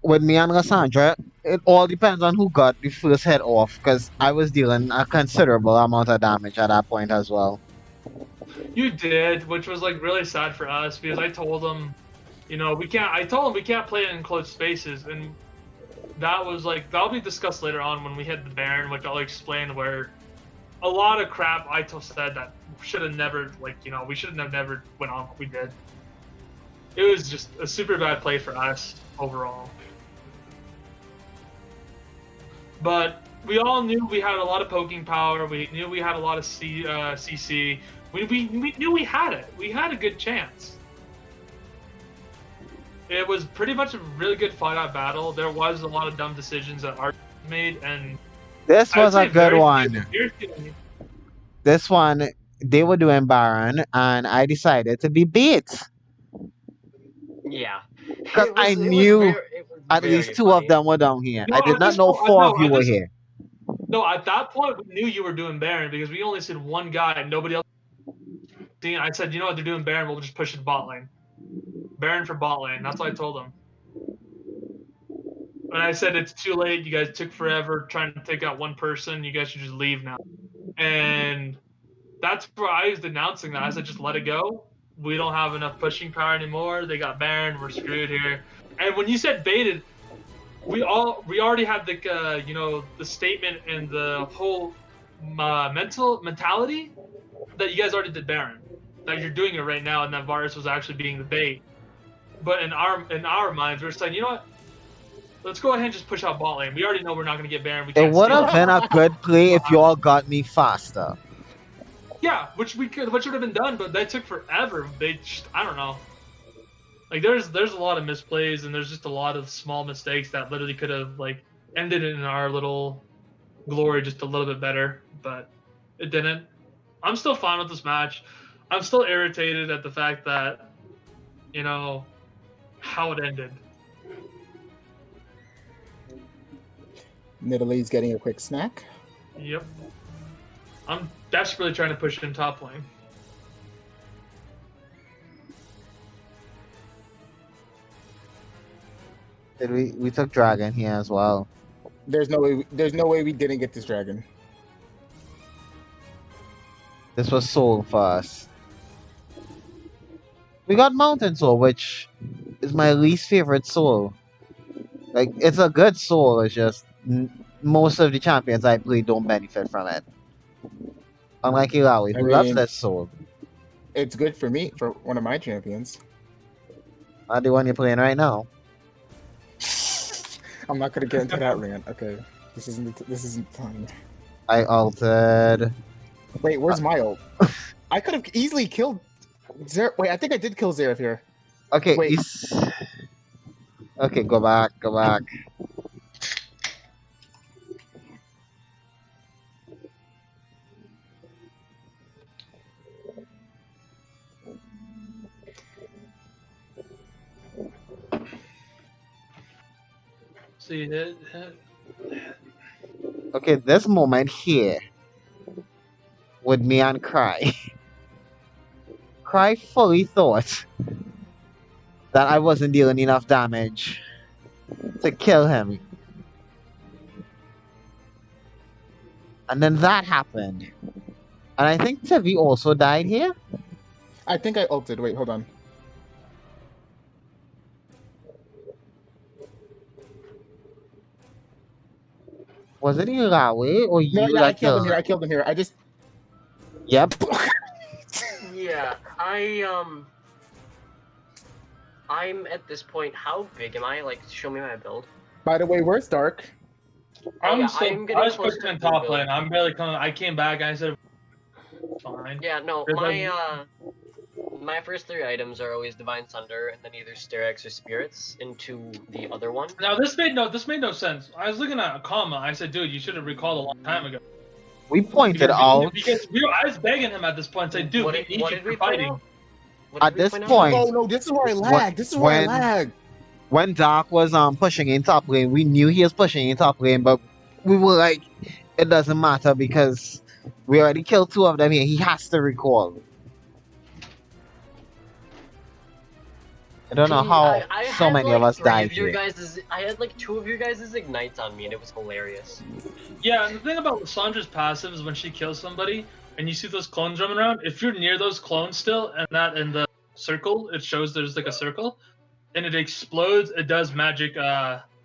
with me and Lissandra, it all depends on who got the first head off, because I was dealing a considerable amount of damage at that point as well. You did, which was like really sad for us because I told him, you know, I told him we can't play in enclosed spaces, and that was like that'll be discussed later on when we hit the Baron, which I'll explain where a lot of crap I said that should have never, like, you know, we should have never went on what we did. It was just a super bad play for us overall. But we all knew we had a lot of poking power. We knew we had a lot of CC. We knew we had it. We had a good chance. It was pretty much a really good fight-out battle. There was a lot of dumb decisions that Art made, and This was a good one. Seriously. This one, they were doing Baron, and I decided to be beat. Yeah. Because I knew at least 2 of them were down here. No, I did not know 4 of you were here. No, at that point, we knew you were doing Baron because we only said one guy and nobody else. I said, you know what, they're doing Baron, we'll just push it bot lane. Baron for bot lane. That's what I told them. And I said, it's too late. You guys took forever trying to take out one person. You guys should just leave now. And that's where I was denouncing that. I said, just let it go. We don't have enough pushing power anymore. They got Baron. We're screwed here. And when you said baited, we already had the the statement and the whole mentality that you guys already did Baron, that you're doing it right now, and that Varus was actually being the bait. But in our minds, we're saying, you know what? Let's go ahead and just push out bot lane. We already know we're not going to get Baron. We It can't would steal have it. been a good play if you all got me faster. Yeah, which would have been done, but that took forever. I don't know. Like there's a lot of misplays, and there's just a lot of small mistakes that literally could have like ended in our little glory just a little bit better, but it didn't. I'm still fine with this match. I'm still irritated at the fact that, how it ended. Nidalee's getting a quick snack. Yep. I'm desperately trying to push in top lane. We took dragon here as well. There's no way we didn't get this dragon. This was soul for us. We got mountain soul, which is my least favorite soul. Like, it's a good soul, it's just most of the champions I play don't benefit from it. Unlike Ilawi, who loves that soul. It's good for me, for one of my champions. Not the one you're playing right now. I'm not gonna get into that rant. Okay, this isn't time. I altered. Wait, where's my ult? I could have easily killed Zeref. Wait, I think I did kill Zeref here. Okay, wait. Okay, go back. See it. Okay, this moment here with me and Cry. Cry fully thought that I wasn't dealing enough damage to kill him. And then that happened. And I think Tivi also died here. I think I ulted. Wait, hold on. Was it Ilawi or you? No, yeah, I killed him here. him? I killed him here. I just. Yep. Yeah, I'm at this point. How big am I? Like, show me my build. By the way, where's Dark? I I'm was getting pushing close to in full top build. lane. I'm barely coming. I came back. I said, fine. Yeah, no, There's my first 3 items are always Divine Thunder, and then either Styrax or Spirits into the other one. Now this made no sense. I was looking at a comma. I said, dude, you should have recalled a long time ago. We pointed out. Because I was begging him at this point, saying, dude, we need you for fighting. At this point. Oh no, this is where I lagged. This is where I lagged. When Dark was pushing in top lane, we knew he was pushing in top lane, but we were like, it doesn't matter because we already killed 2 of them here. He has to recall. I don't know how so many of us died here. I had like 2 of your guys' ignites on me, and it was hilarious. Yeah, and the thing about Lissandra's passive is when she kills somebody, and you see those clones running around, if you're near those clones still, and that in the circle, it shows there's like a circle, and it explodes, it does magic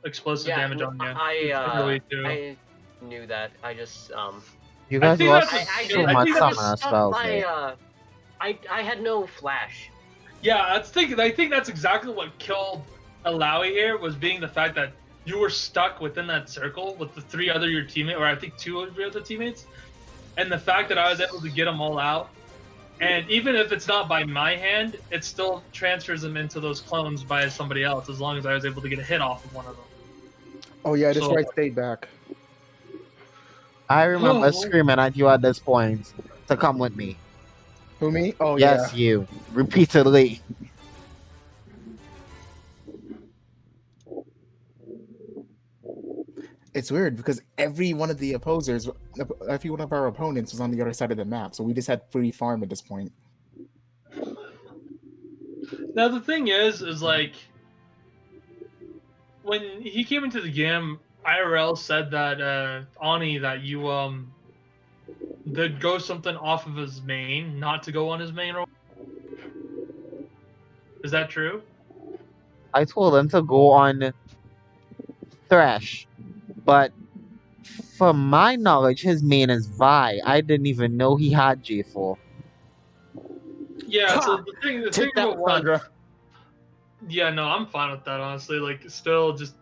explosive damage on you. I knew that. I just You guys lost so much summoner spells. I had no flash. Yeah, I think that's exactly what killed Alawi here, was being the fact that you were stuck within that circle with the 3 other your teammates, or I think 2 of your other teammates, and the fact that I was able to get them all out. And even if it's not by my hand, it still transfers them into those clones by somebody else, as long as I was able to get a hit off of one of them. Oh yeah, that's why I stayed back. I remember screaming at you at this point to come with me. Who, me? Oh yes, yeah. you. Repeatedly. It's weird because every one of the every one of our opponents was on the other side of the map, so we just had free farm at this point. Now the thing is like, when he came into the game, IRL said that Ani, that you did go something off of his main, not to go on his main. Is that true? I told him to go on Thresh. But from my knowledge, his main is Vi. I didn't even know he had J4. Yeah, so the thing Take that, about was, Sandra. yeah, no, I'm fine with that, honestly. Like, still just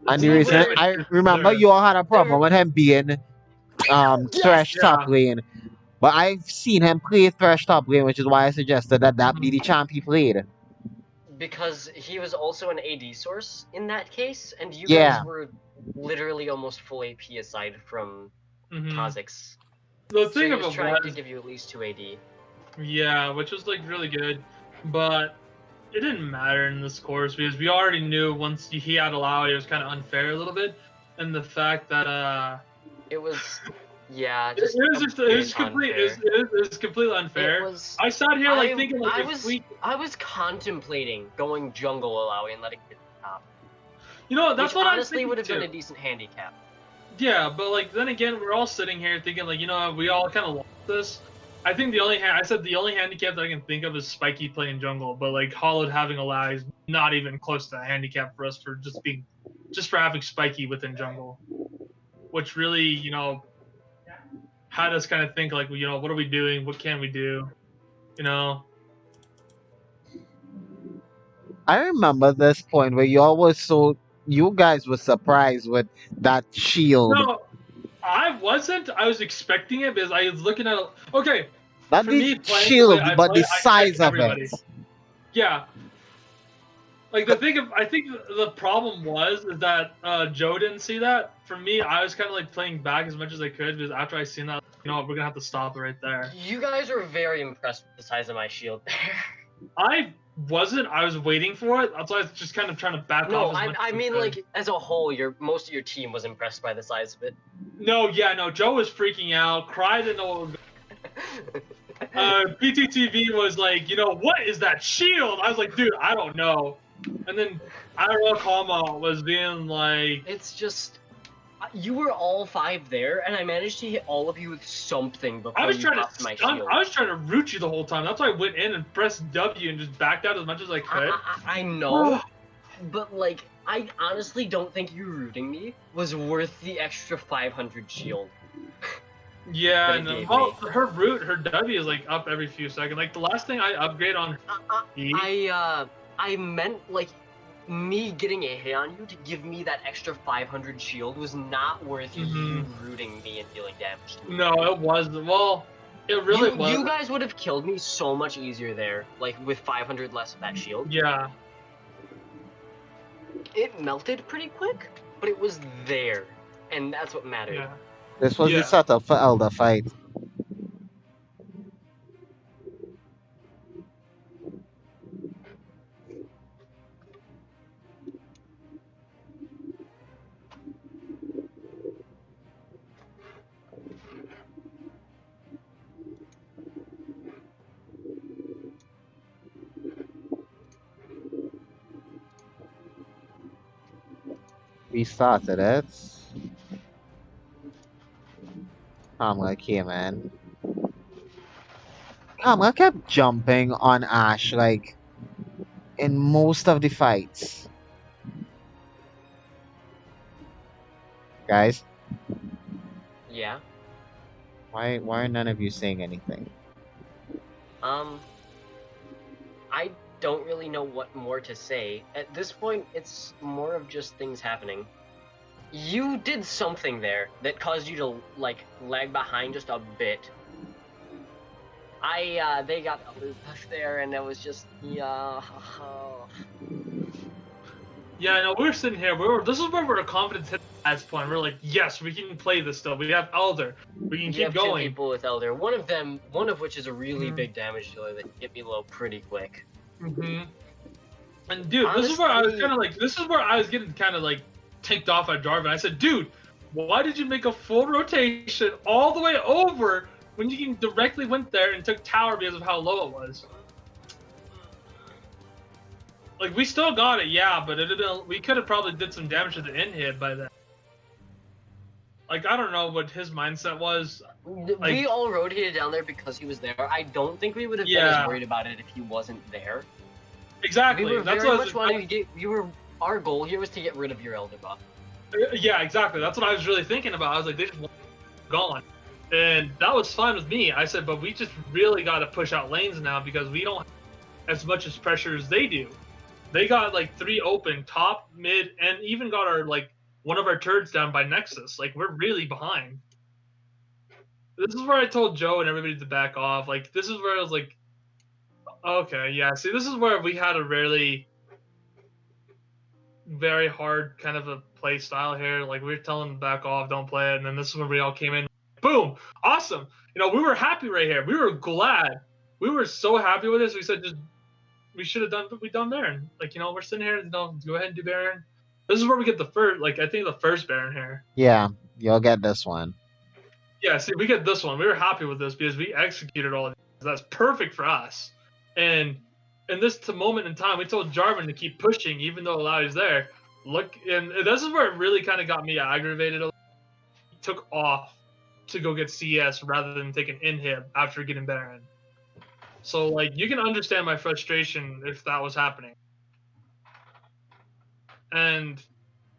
And it's the the reason damage I is remember there. you all had a problem with him being Yes. Thresh top Yeah. lane. But I've seen him play Thresh top lane, which is why I suggested that Mm-hmm. be the champ he played. Because he was also an AD source in that case, and you Yeah. guys were literally almost full AP aside from Kha'Zix. The So thing he of was it trying to was, give you at least 2 AD. yeah, which was like really good, but it didn't matter in this course because we already knew once he had allowed it was kind of unfair a little bit, and the fact that It was, yeah, it just was a just bit unfair. it was completely unfair. It was. I sat here like thinking like I was contemplating going jungle Alawi and letting it top, you know that's which what I was honestly thinking would have been too. a decent handicap. Yeah, but like then again, we're all sitting here thinking like, you know, we all kind of lost this. I think the only I said the only handicap that I can think of is Spiky playing jungle, but like Hollowed having a lag is not even close to a handicap for us for just for having Spiky within jungle, which really, you know, had us kind of think like, you know, what are we doing? What can we do? You know? I remember this point where you guys were surprised with that shield. No, I wasn't. I was expecting it because I was looking at it. Okay, Not for the me playing the way shield, I but play, the I check size of everybody. it. Yeah. Like I think the problem was is that Joe didn't see that. For me, I was kind of like playing back as much as I could because after I seen that, you know what, we're gonna have to stop it right there. You guys were very impressed with the size of my shield there. I wasn't. I was waiting for it. That's why I was just kind of trying to back No, off as much I as mean could. like as a whole, most of your team was impressed by the size of it. No, yeah, no. Joe was freaking out, cried, and all. PTTV was like, you know, what is that shield? I was like, dude, I don't know. And then IRL Kama was being like, It's just you were all 5 there, and I managed to hit all of you with something before I was you trying popped to my stun, shield. I was trying to root you the whole time. That's why I went in and pressed W and just backed out as much as I could. I know, but like I honestly don't think you rooting me was worth the extra 500 shield. Yeah, that it and gave well, her root, her W is like up every few seconds. Like the last thing I upgrade on. I meant like me getting a hit on you to give me that extra 500 shield was not worth you rooting me and dealing damage to me. No, it was. Well, it really was. You guys would have killed me so much easier there, like with 500 less of that shield. Yeah. It melted pretty quick, but it was there, and that's what mattered. Yeah. This was the setup for Elder fight. We started it. Kamala came in. Kamala kept jumping on Ash like in most of the fights. Guys, Yeah. why are none of you saying anything? I don't really know what more to say. At this point, it's more of just things happening. You did something there that caused you to, like, lag behind just a bit. They got a loop there, and it was just, yeah. Yeah, no, we were sitting here. This is where we're confident hit at this point. We're like, yes, we can play this still. We have Elder. We can You keep have 2 going. people with Elder. One of which is a really big damage dealer that hit me low pretty quick. And dude, Honestly, this is where I was kind of like, this is where I was getting kind of like ticked off at Jarvan. I said, dude, why did you make a full rotation all the way over when you can directly went there and took tower because of how low it was? Like, we still got it, yeah, but we could have probably did some damage to the in hit by then. Like, I don't know what his mindset was. Like, we all rotated down there because he was there. I don't think we would have been as worried about it if he wasn't there. Exactly. We were That's very what much wanting to get. our goal here was to get rid of your elder buff. Yeah, exactly. That's what I was really thinking about. I was like, they just want gone. And that was fine with me. I said, but we just really got to push out lanes now because we don't have as much as pressure as they do. They got like 3 open, top, mid, and even got our like one of our turrets down by Nexus. Like we're really behind. This is where I told Joe and everybody to back off. Like this is where I was like, okay, yeah. See, this is where we had a really very hard kind of a play style here. Like we were telling them to back off, don't play it, and then this is when we all came in. Boom, awesome. You know, we were happy right here. We were glad. We were so happy with this. We said just we should have done what we done Baron. Like you know, we're sitting here. You know, go ahead and do Baron. This is where we get the first. Like I think the first Baron here. Yeah, you'll get this one. Yeah, see, we get this one. We were happy with this because we executed all of these. That's perfect for us. And in this moment in time, we told Jarvan to keep pushing, even though Alawi's there. Look, and this is where it really kind of got me aggravated. He took off to go get CS rather than take an inhib after getting Baron. So, like, you can understand my frustration if that was happening. And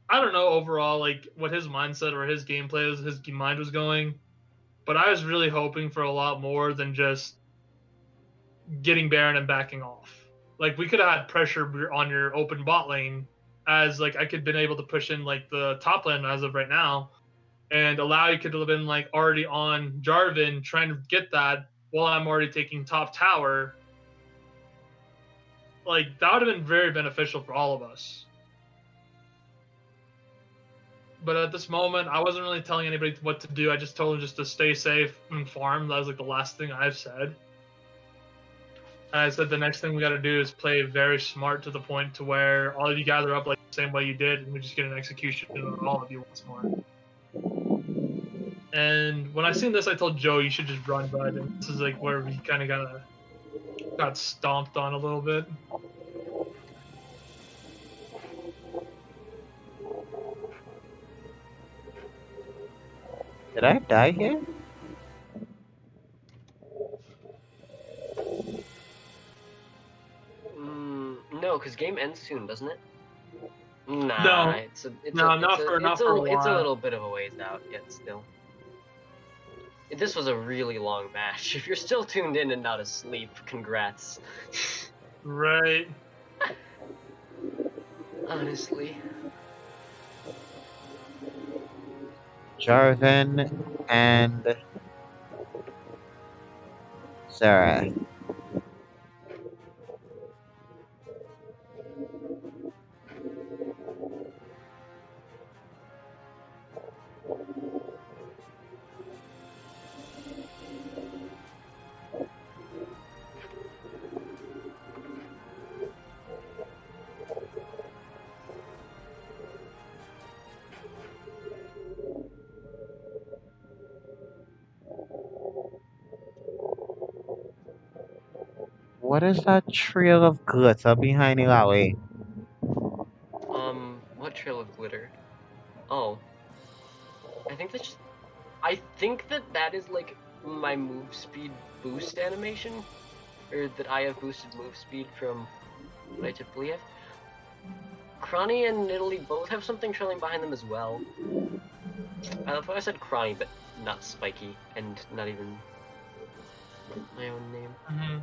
I don't know overall, like, what his mindset or his gameplay was, his mind was going. But I was really hoping for a lot more than just getting Baron and backing off. Like we could have had pressure on your open bot lane, as like I could have been able to push in like the top lane as of right now, and Alawi could have been like already on Jarvan trying to get that while I'm already taking top tower. Like that would have been very beneficial for all of us. But at this moment, I wasn't really telling anybody what to do. I just told them just to stay safe and farm. That was like the last thing I've said. And I said the next thing we got to do is play very smart to the point to where all of you gather up like the same way you did, and we just get an execution on all of you once more. And when I seen this, I told Joe you should just run, bud. And this is like where we kind of got stomped on a little bit. Did I die here? No, because game ends soon, doesn't it? Nah, No. it's a while. little bit of a ways out yet still. This was a really long match. If you're still tuned in and not asleep, congrats. Right. Honestly. Jarvan and Sarah. What is that trail of glitter behind Ilawi? What trail of glitter? Oh. I think that's just... I think that is like my move speed boost animation. Or that I have boosted move speed from what I typically have. Chrony and Italy both have something trailing behind them as well. I love how I said Chrony, but not Spiky, and not even my own name. Mm-hmm.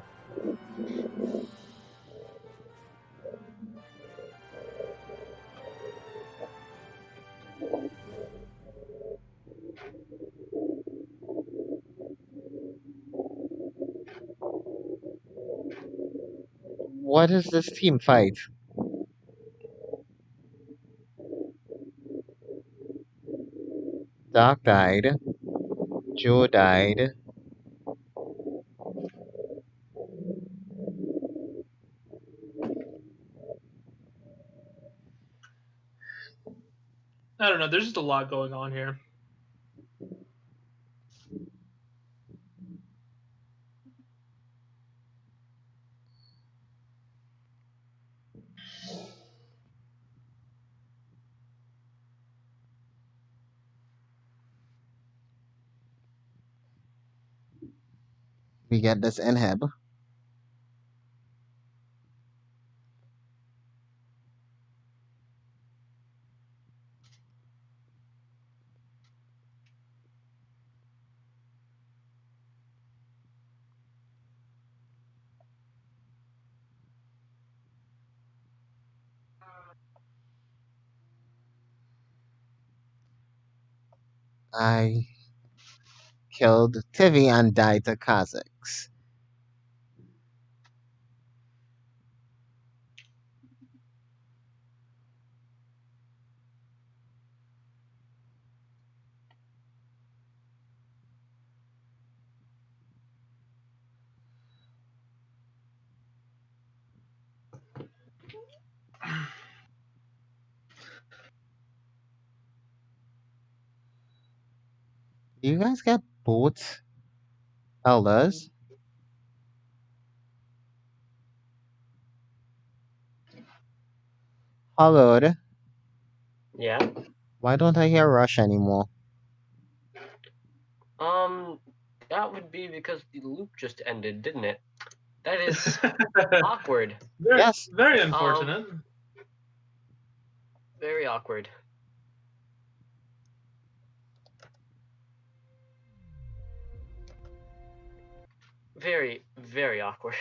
What is this team fight? Doc died. Joe died. I don't know. There's just a lot going on here. We get this inhib. I killed Tivi and died to Kazakhs. Do you guys get both elders? Hello. Yeah. Why don't I hear Rush anymore? Um, that would be because the loop just ended, didn't it? That is awkward. very, Yes. very unfortunate. Very awkward. Very, very awkward.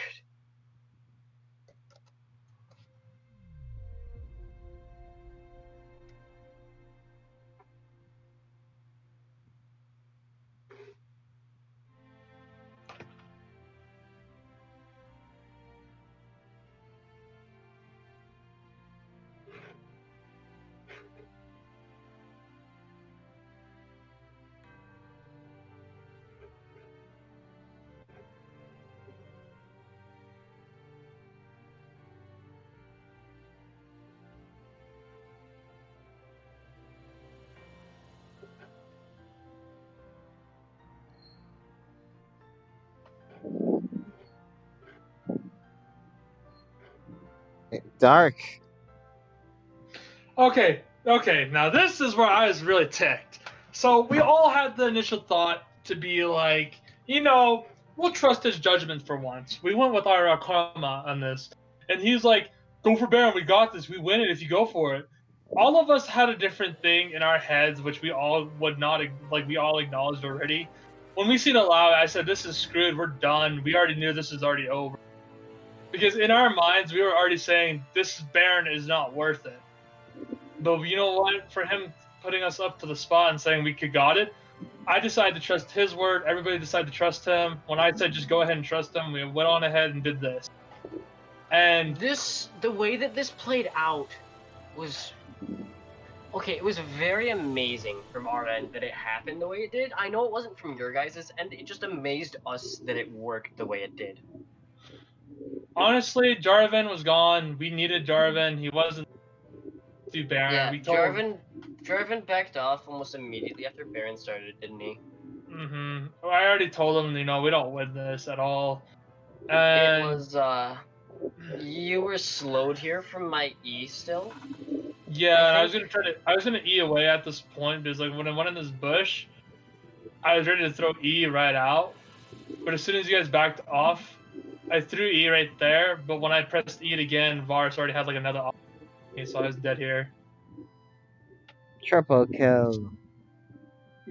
Dark. Okay, okay. Now this is where I was really ticked. So we all had the initial thought to be like, we'll trust his judgment for once. We went with our karma on this, and he's like, "Go for Baron. We got this. We win it if you go for it." All of us had a different thing in our heads, which we all would not like. We all acknowledged already. When we seen it loud, I said, "This is screwed. We're done. We already knew this is already over." Because in our minds, we were already saying this Baron is not worth it. But you know what? For him putting us up to the spot and saying we could got it, I decided to trust his word. Everybody decided to trust him. When I said just go ahead and trust him, we went on ahead and did this. And the way that this played out was okay. It was very amazing from our end that it happened the way it did. I know it wasn't from your guys' end. It just amazed us that it worked the way it did. honestly, Jarvan was gone. We needed Jarvan. He wasn't too Baron. Yeah, We told him. Jarvan backed off almost immediately after Baron started, didn't he? I already told him, we don't win this at all. It And was you were slowed here from my E still. yeah, I I was think. gonna E away at this point because like when I went in this bush, I was ready to throw E right out. But as soon as you guys backed off, I threw E right there. But when I pressed E again, Varus already had like another option, so I was dead here. Triple kill.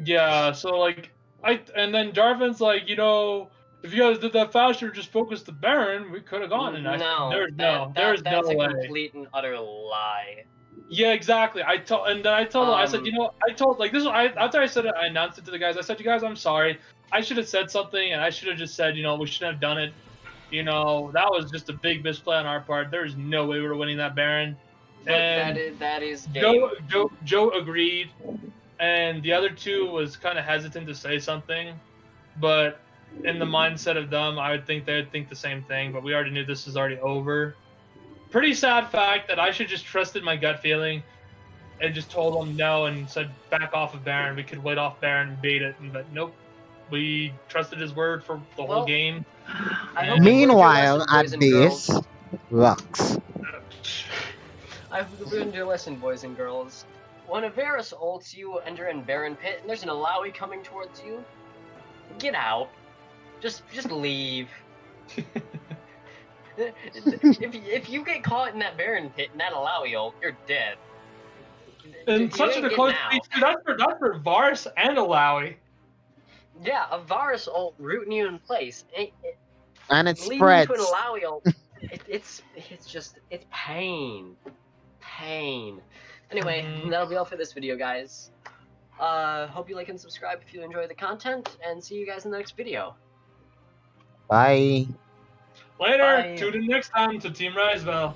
Yeah, so like and then Jarvan's like, if you guys did that faster, just focus the Baron, we could have gone. And No, there's no that's a way. complete and utter lie. Yeah, exactly. I told him. I said, I told like this. After I said it, I announced it to the guys. I said, you guys, I'm sorry. I should have said something, and I should have just said, we shouldn't have done it. That was just a big misplay on our part. There's no way we were winning that Baron. Look, And that is game. Joe agreed, and the other two was kind of hesitant to say something, but in the mindset of them, I would think they'd think the same thing. But we already knew this was already over. Pretty sad fact that I should just trusted my gut feeling and just told them no and said back off of Baron. We could wait off Baron and bait it, but nope. We trusted his word for the whole game. I hope Meanwhile, boys at and base, girls. Lux. I hope you learned your lesson, boys and girls. When a Varus ults you, enter in Baron Pit, and there's an Alawi coming towards you, get out. Just leave. if you get caught in that Baron Pit and that Alawi ult, you're dead. And such a close speech, that's for Varus and Alawi. Yeah, a Varus ult rooting you in place. And it leading spreads. to an Alawi ult. It's pain. Anyway, that'll be all for this video, guys. Hope you like and subscribe if you enjoy the content, and see you guys in the next video. Bye. Later. Bye. Tune in next time to Team Risebell.